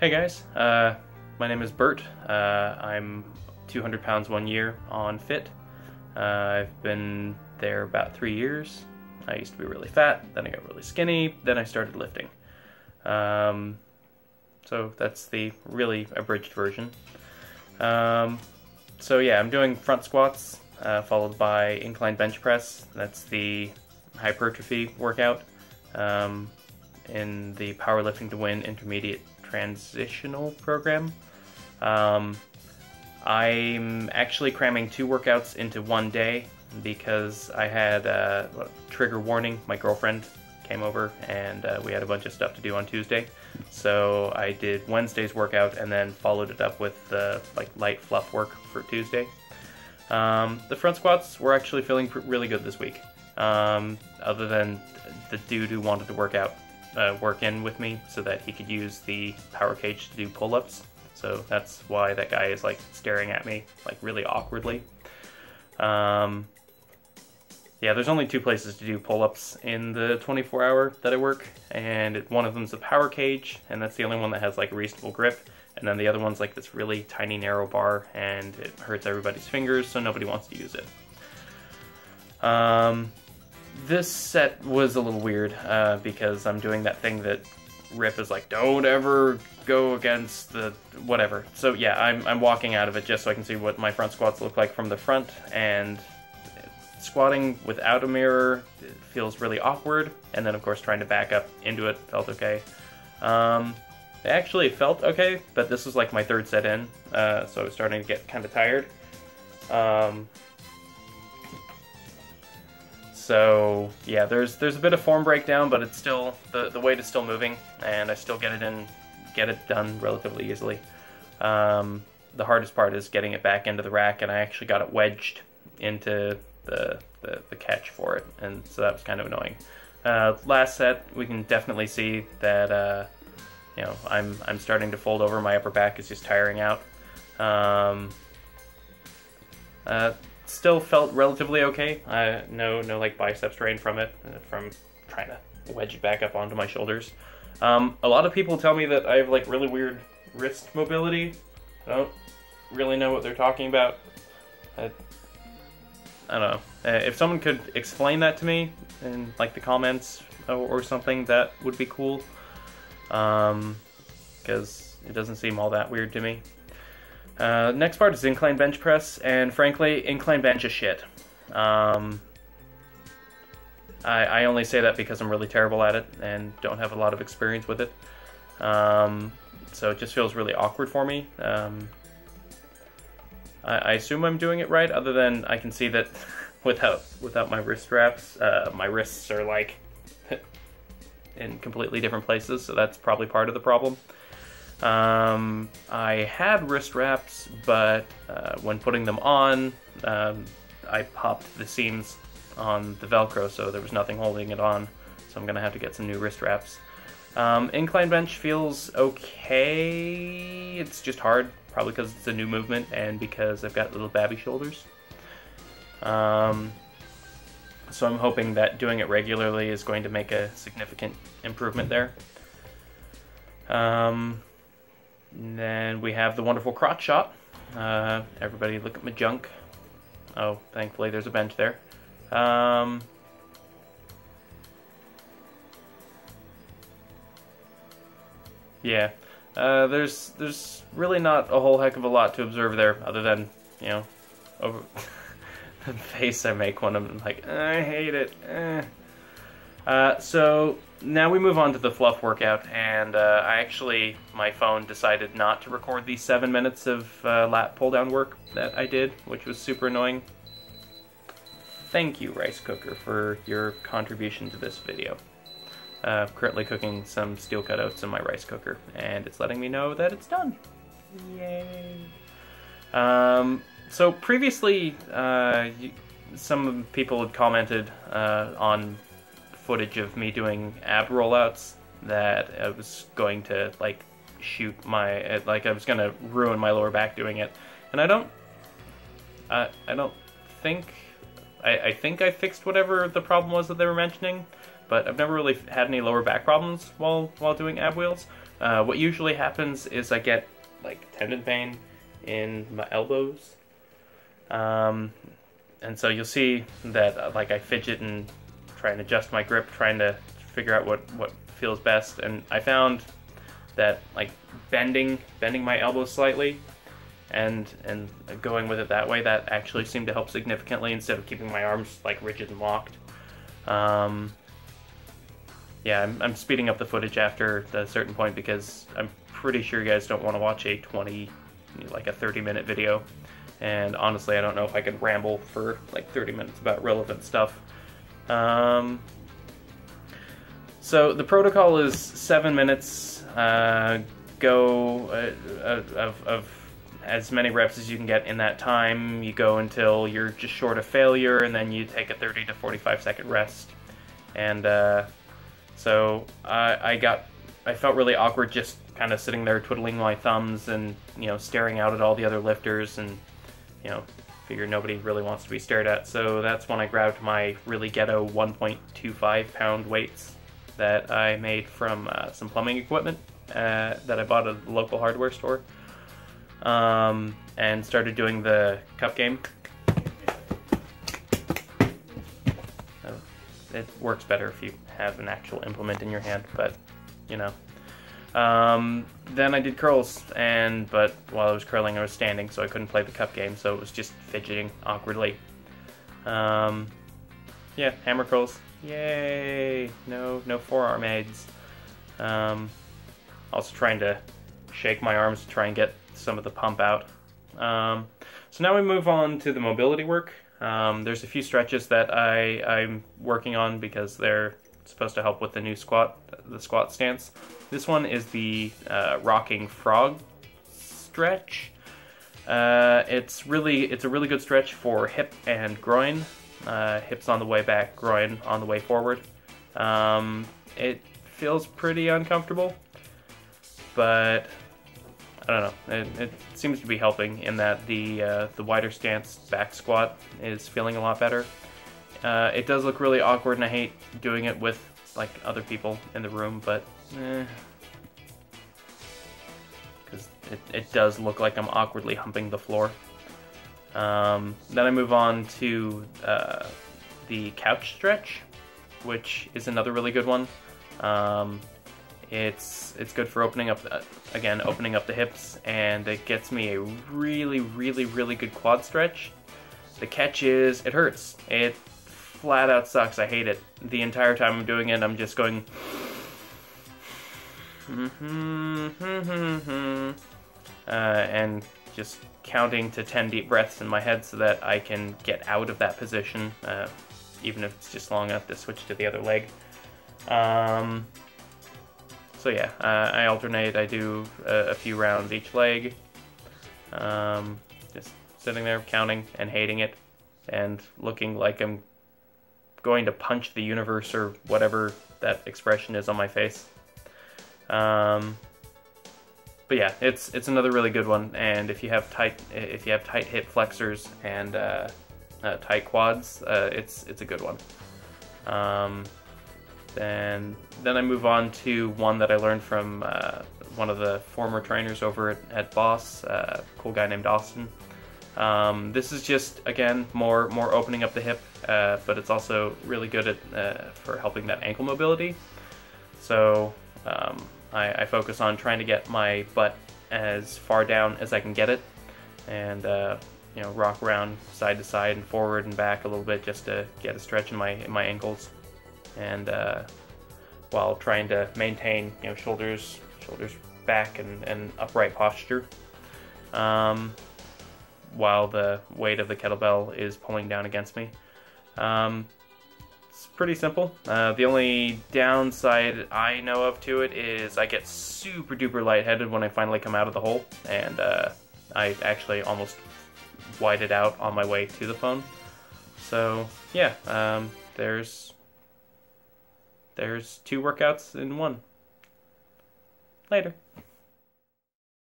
Hey guys, my name is Bert. I'm 200 pounds 1 year on Fit. I've been there about 3 years. I used to be really fat, then I got really skinny, then I started lifting. So that's the really abridged version. So yeah, I'm doing front squats, followed by incline bench press. That's the hypertrophy workout in the Powerlifting to Win Intermediate Transitional program. I'm actually cramming 2 workouts into one day because I had trigger warning. My girlfriend came over and we had a bunch of stuff to do on Tuesday. So I did Wednesday's workout and then followed it up with light fluff work for Tuesday. The front squats were actually feeling really good this week. Other than the dude who wanted to work in with me so that he could use the power cage to do pull-ups. So that's why that guy is staring at me really awkwardly. Yeah, there's only 2 places to do pull-ups in the 24-hour that I work, and one of them's the power cage, and that's the only one that has a reasonable grip, and then the other one's this really tiny narrow bar, and it hurts everybody's fingers, so nobody wants to use it. This set was a little weird because I'm doing that thing that Rip is don't ever go against the whatever. So yeah, I'm walking out of it just so I can see what my front squats look like from the front, and squatting without a mirror feels really awkward, and then of course trying to back up into it felt okay. It actually felt okay, but this was my 3rd set in, so I was starting to get kind of tired. So yeah, there's a bit of form breakdown, but it's still the weight is still moving, and I still get it done relatively easily. The hardest part is getting it back into the rack, and I actually got it wedged into the catch for it, and so that was kind of annoying. Last set, we can definitely see that I'm starting to fold over. My upper back is just tiring out. Still felt relatively okay. No bicep strain from it, from trying to wedge it back up onto my shoulders. A lot of people tell me that I have really weird wrist mobility. I don't really know what they're talking about. I don't know. If someone could explain that to me in the comments or something, that would be cool. Because it doesn't seem all that weird to me. Next part is incline bench press, and frankly, incline bench is shit. I only say that because I'm really terrible at it and don't have a lot of experience with it. So it just feels really awkward for me. I assume I'm doing it right, other than I can see that without my wrist straps, my wrists are in completely different places, so that's probably part of the problem. I had wrist wraps, but when putting them on, I popped the seams on the Velcro, so there was nothing holding it on, so I'm gonna have to get some new wrist wraps. Incline bench feels okay. It's just hard, probably because it's a new movement and because I've got little babby shoulders. So I'm hoping that doing it regularly is going to make a significant improvement there. And then we have the wonderful crotch shot. Everybody look at my junk. Oh, thankfully there's a bench there. Yeah, there's really not a whole heck of a lot to observe there, other than, over the face I make when I'm I hate it. So now we move on to the fluff workout, and my phone decided not to record the 7 minutes of lat pull down work that I did, which was super annoying. Thank you, rice cooker, for your contribution to this video. Currently cooking some steel cutouts in my rice cooker, and it's letting me know that it's done. Yay! So previously, some people had commented on footage of me doing ab rollouts that I was going to shoot my I was gonna ruin my lower back doing it, and I don't think I fixed whatever the problem was that they were mentioning, but I've never really had any lower back problems while doing ab wheels. What usually happens is I get like tendon pain in my elbows, and so you'll see that like I fidget and try and adjust my grip, trying to figure out what feels best. And I found that like bending my elbows slightly and going with it that way, that actually seemed to help significantly instead of keeping my arms like rigid and locked. Yeah, I'm speeding up the footage after a certain point because I'm pretty sure you guys don't want to watch a 30-minute video. And honestly, I don't know if I could ramble for like 30 minutes about relevant stuff. So the protocol is 7 minutes. Go of as many reps as you can get in that time. You go until you're just short of failure, and then you take a 30 to 45 second rest. And so I felt really awkward just kind of sitting there twiddling my thumbs and, you know, staring out at all the other lifters, and, you know, figure nobody really wants to be stared at. So that's when I grabbed my really ghetto 1.25 pound weights that I made from some plumbing equipment that I bought at the local hardware store, and started doing the cup game. It works better if you have an actual implement in your hand, but, you know. Then I did curls, but while I was curling I was standing, so I couldn't play the cup game, so it was just fidgeting awkwardly. Yeah, hammer curls. Yay! No forearm aids. Also trying to shake my arms to try and get some of the pump out. So now we move on to the mobility work. There's a few stretches that I'm working on because they're supposed to help with the new squat stance. This one is the rocking frog stretch. It's a really good stretch for hip and groin. Hips on the way back, groin on the way forward. It feels pretty uncomfortable, but I don't know. It seems to be helping in that the wider stance back squat is feeling a lot better. It does look really awkward, and I hate doing it with like other people in the room, but because it does look like I'm awkwardly humping the floor. Then I move on to the couch stretch, which is another really good one. It's good for opening up the hips, and it gets me a really good quad stretch. The catch is it hurts. It flat out sucks. I hate it. The entire time I'm doing it, I'm just going and just counting to 10 deep breaths in my head so that I can get out of that position, even if it's just long enough to switch to the other leg. So yeah, I alternate. I do a few rounds each leg, just sitting there counting and hating it and looking like I'm going to punch the universe or whatever that expression is on my face. But yeah, it's another really good one, and if you have tight hip flexors and tight quads, it's a good one. Then I move on to one that I learned from one of the former trainers over at Boss, a cool guy named Austin. This is just, again, more opening up the hip, but it's also really good at for helping that ankle mobility. So I focus on trying to get my butt as far down as I can get it, and you know, rock around side to side and forward and back a little bit just to get a stretch in my ankles, and while trying to maintain, you know, shoulders back and upright posture, while the weight of the kettlebell is pulling down against me. It's pretty simple. The only downside I know of to it is I get super duper lightheaded when I finally come out of the hole, and I actually almost whited out on my way to the phone. So yeah, there's 2 workouts in one. Later.